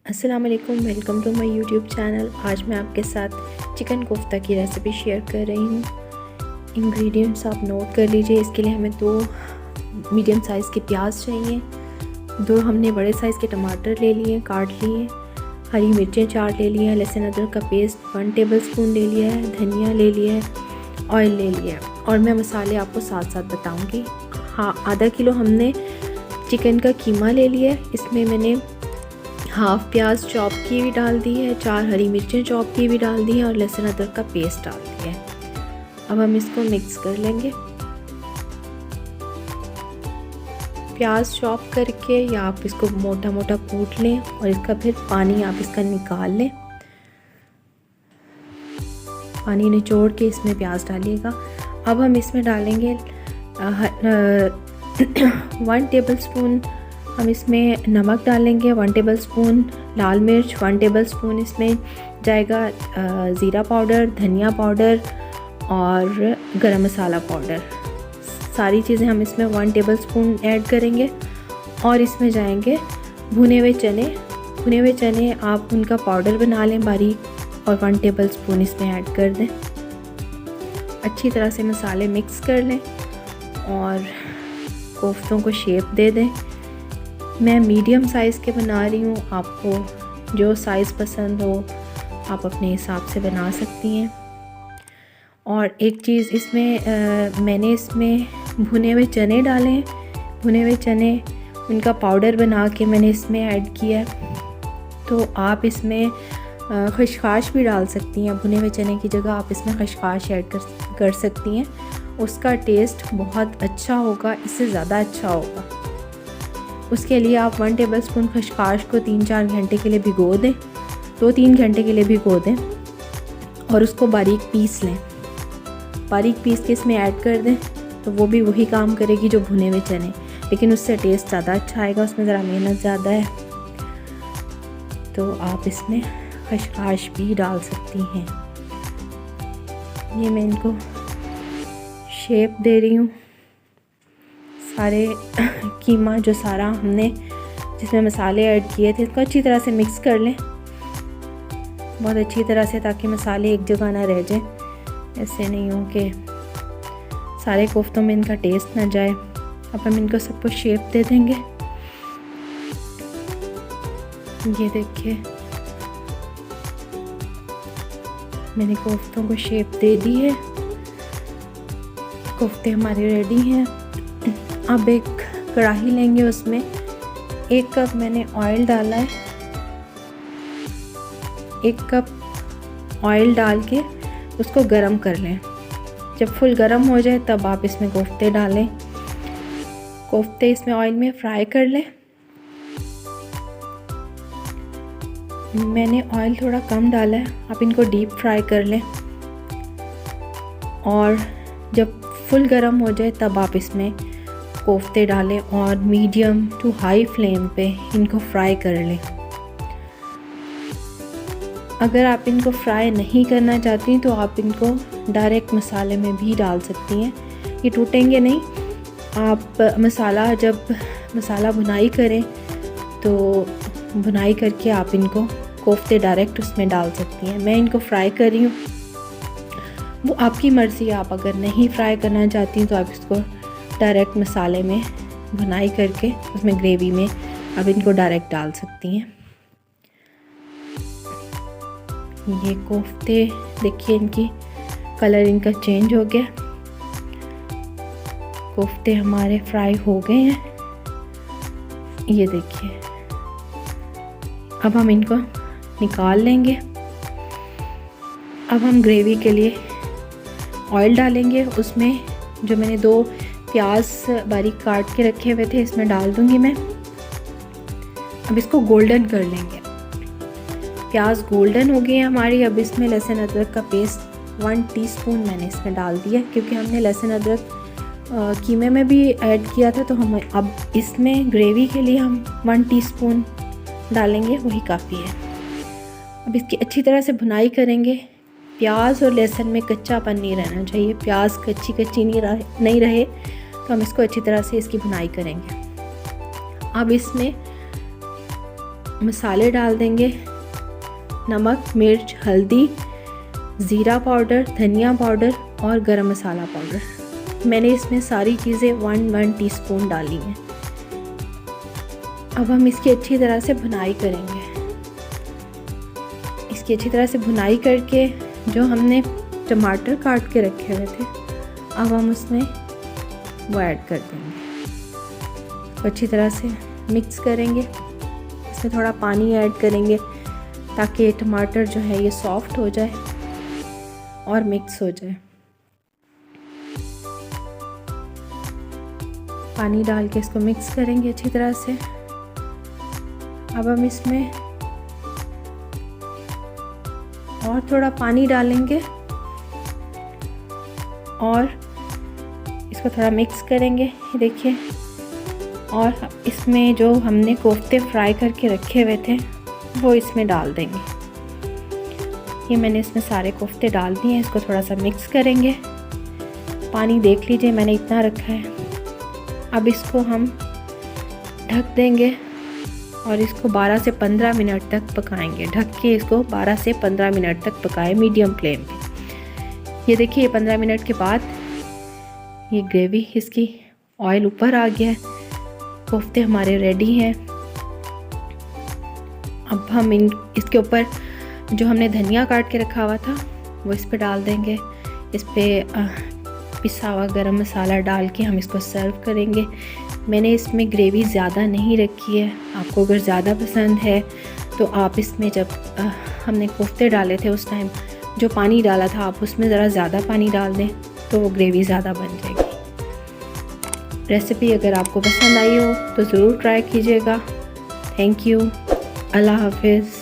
अस्सलाम वालेकुम, welcome to my YouTube channel. आज मैं आपके साथ चिकन कोफ्ता की रेसिपी शेयर कर रही हूँ। इंग्रेडिएंट्स आप नोट कर लीजिए। इसके लिए हमें 2 मीडियम साइज़ के प्याज चाहिए, 2 हमने बड़े साइज़ के टमाटर ले लिए, काट लिए, हरी मिर्चें 4 ले लिए, लहसुन अदरक का पेस्ट 1 टेबलस्पून ले लिया है, धनिया ले लिया है, ऑयल ले लिया है। और मैं मसाले आपको साथ साथ बताऊँगी। हाँ, आधा किलो हमने चिकन का कीमा ले लिया है। इसमें मैंने हाफ़ प्याज चॉप की भी डाल दी है, 4 हरी मिर्चें चॉप की भी डाल दी है और लहसुन अदरक का पेस्ट डाल दिया है। अब हम इसको मिक्स कर लेंगे। प्याज चॉप करके या आप इसको मोटा मोटा कूट लें और इसका फिर पानी आप इसका निकाल लें। पानी निचोड़ के इसमें प्याज डालिएगा। अब हम इसमें डालेंगे 1 टेबलस्पून हम इसमें नमक डालेंगे, 1 टेबलस्पून लाल मिर्च, 1 टेबलस्पून इसमें जाएगा ज़ीरा पाउडर, धनिया पाउडर और गरम मसाला पाउडर। सारी चीज़ें हम इसमें 1 टेबलस्पून ऐड करेंगे। और इसमें जाएंगे भुने हुए चने। भुने हुए चने आप उनका पाउडर बना लें बारीक और 1 टेबलस्पून इसमें ऐड कर दें। अच्छी तरह से मसाले मिक्स कर लें और कोफ्तों को शेप दे दें। मैं मीडियम साइज़ के बना रही हूँ, आपको जो साइज़ पसंद हो आप अपने हिसाब से बना सकती हैं। और एक चीज़ इसमें मैंने इसमें भुने हुए चने डाले हैं। भुने हुए चने उनका पाउडर बना के मैंने इसमें ऐड किया है। तो आप इसमें खशखाश भी डाल सकती हैं। भुने हुए चने की जगह आप इसमें खशखाश ऐड कर सकती हैं। उसका टेस्ट बहुत अच्छा होगा, इससे ज़्यादा अच्छा होगा। उसके लिए आप 1 टेबलस्पून खशखाश को 3-4 घंटे के लिए भिगो दें, 2-3 घंटे के लिए भिगो दें और उसको बारीक पीस लें। बारीक पीस के इसमें ऐड कर दें तो वो भी वही काम करेगी जो भुने हुए चने, लेकिन उससे टेस्ट ज़्यादा अच्छा आएगा। उसमें ज़रा मेहनत ज़्यादा है, तो आप इसमें खशखाश भी डाल सकती हैं। ये मैं इनको शेप दे रही हूँ। सारे कीमा जो सारा हमने जिसमें मसाले ऐड किए थे इसको अच्छी तरह से मिक्स कर लें, बहुत अच्छी तरह से, ताकि मसाले एक जगह ना रह जाएं। ऐसे नहीं हो कि सारे कोफ्तों में इनका टेस्ट ना जाए। अब हम इनको सबको शेप दे देंगे। ये देखिए मैंने कोफ्तों को शेप दे दी है। कोफ्ते हमारे रेडी हैं। अब एक कढ़ाई लेंगे, उसमें 1 कप मैंने ऑयल डाला है। 1 कप ऑयल डाल के उसको गरम कर लें। जब फुल गरम हो जाए तब आप इसमें कोफ्ते डालें। कोफ्ते इसमें ऑयल में फ्राई कर लें। मैंने ऑयल थोड़ा कम डाला है, आप इनको डीप फ्राई कर लें। और जब फुल गरम हो जाए तब आप इसमें कोफ्ते डालें और मीडियम टू हाई फ्लेम पे इनको फ्राई कर लें। अगर आप इनको फ्राई नहीं करना चाहती तो आप इनको डायरेक्ट मसाले में भी डाल सकती हैं, ये टूटेंगे नहीं। आप जब मसाला भुनाई करें तो भुनाई करके आप इनको कोफ्ते डायरेक्ट उसमें डाल सकती हैं। मैं इनको फ्राई कर रही हूँ, वो आपकी मर्ज़ी है। आप अगर नहीं फ्राई करना चाहती तो आप इसको डायरेक्ट मसाले में भुनाई करके उसमें ग्रेवी में आप इनको डायरेक्ट डाल सकती हैं। ये कोफ्ते देखिए, इनकी कलर इनका चेंज हो गया। कोफ्ते हमारे फ्राई हो गए हैं, ये देखिए। अब हम इनको निकाल लेंगे। अब हम ग्रेवी के लिए ऑयल डालेंगे। उसमें जो मैंने 2 प्याज बारीक काट के रखे हुए थे इसमें डाल दूंगी मैं। अब इसको गोल्डन कर लेंगे। प्याज गोल्डन हो गई है हमारी। अब इसमें लहसुन अदरक का पेस्ट 1 टीस्पून मैंने इसमें डाल दिया, क्योंकि हमने लहसुन अदरक कीमे में भी ऐड किया था। तो हम अब इसमें ग्रेवी के लिए हम 1 टीस्पून डालेंगे, वही काफ़ी है। अब इसकी अच्छी तरह से भुनाई करेंगे। प्याज और लहसुन में कच्चापन नहीं रहना चाहिए। प्याज कच्ची नहीं रहे तो हम इसको अच्छी तरह से इसकी भुनाई करेंगे। अब इसमें मसाले डाल देंगे, नमक, मिर्च, हल्दी, ज़ीरा पाउडर, धनिया पाउडर और गरम मसाला पाउडर। मैंने इसमें सारी चीज़ें 1 टीस्पून डाली हैं। अब हम इसकी अच्छी तरह से भुनाई करेंगे। इसकी अच्छी तरह से भुनाई करके जो हमने टमाटर काट के रखे हुए थे, अब हम उसमें वो ऐड कर देंगे। अच्छी तरह से मिक्स करेंगे। इसमें थोड़ा पानी ऐड करेंगे ताकि ये टमाटर जो है ये सॉफ्ट हो जाए और मिक्स हो जाए। पानी डाल के इसको मिक्स करेंगे अच्छी तरह से। अब हम इसमें और थोड़ा पानी डालेंगे और इसको थोड़ा मिक्स करेंगे। ये देखिए, और इसमें जो हमने कोफ्ते फ्राई करके रखे हुए थे वो इसमें डाल देंगे। ये मैंने इसमें सारे कोफ्ते डाल दिए हैं। इसको थोड़ा सा मिक्स करेंगे। पानी देख लीजिए मैंने इतना रखा है। अब इसको हम ढक देंगे और इसको 12 से 15 मिनट तक पकाएंगे। ढक के इसको 12 से 15 मिनट तक पकाएं मीडियम फ्लेम पे। ये देखिए, 15 मिनट के बाद ये ग्रेवी, इसकी ऑयल ऊपर आ गया है। कोफ्ते हमारे रेडी हैं। अब हम इसके ऊपर जो हमने धनिया काट के रखा हुआ था वो इस पे डाल देंगे। इस पर पिसा हुआ गरम मसाला डाल के हम इसको सर्व करेंगे। मैंने इसमें ग्रेवी ज़्यादा नहीं रखी है। आपको अगर ज़्यादा पसंद है तो आप इसमें, जब हमने कोफ्ते डाले थे उस टाइम जो पानी डाला था, आप उसमें ज़रा ज़्यादा पानी डाल दें तो वो ग्रेवी ज़्यादा बन जाएगी। रेसिपी अगर आपको पसंद आई हो तो ज़रूर ट्राई कीजिएगा। Thank you. अल्लाह हाफिज़।